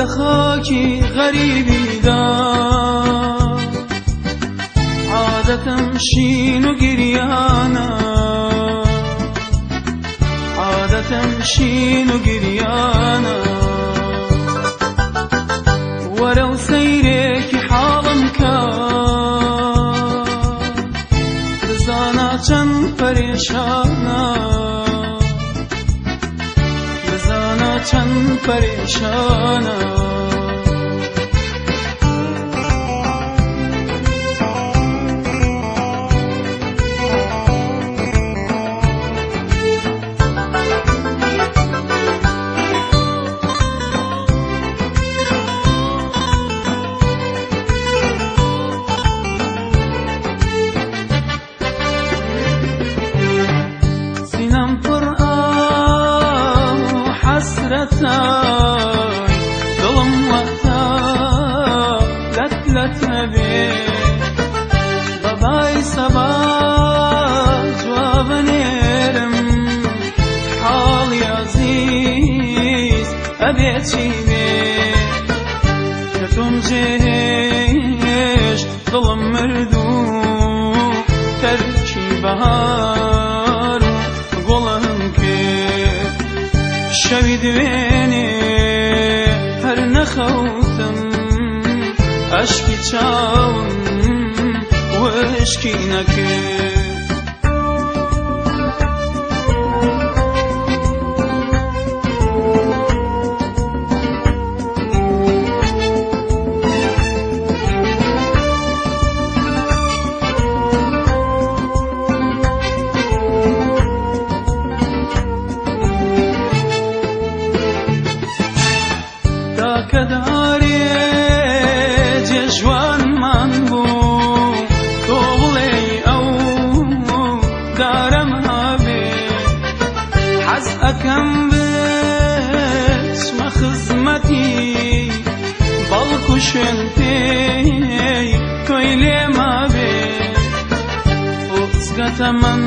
لخاكي غريبي دا عادة مشين وقريانا عادة مشين وقريانا ولو سيرك حالم كان بزانا چند پریشانا بزانا چند پریشانا ظلم وقتا لت نبي باباي صبا جواب نيرم حالي عزيز أبيتي بي كتم جيش ظلم مردو تركي بهار قولهم كيف شوي دويني هر نخوتم اشكي چاوم و اشكي نكر كداري جوان من بو طولي أو دارم هابي حز أكم بس ما خزمتي بالكو شنتي كويلي ما بي وقصقة من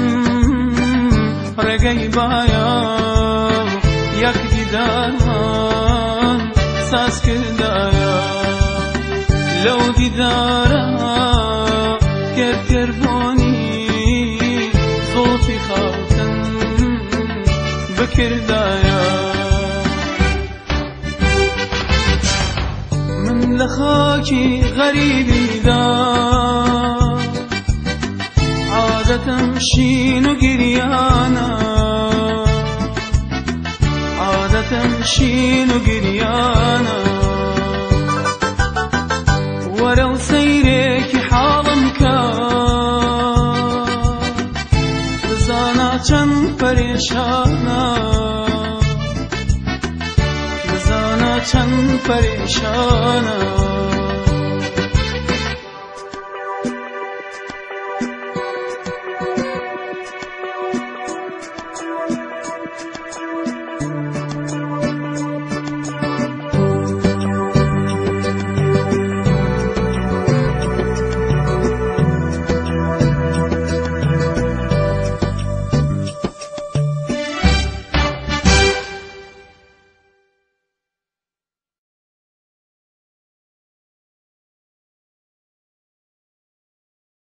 رقي بايا يكدي داران ساس كردايا لو ديدارا كربوني صوتي خاتن بكردايا من لخاكي غريبي دا عادة مشين وقريانا تمشين وقريانا ولو سيرك حالم كان بزانا چند پریشانا بزانا چند پریشانا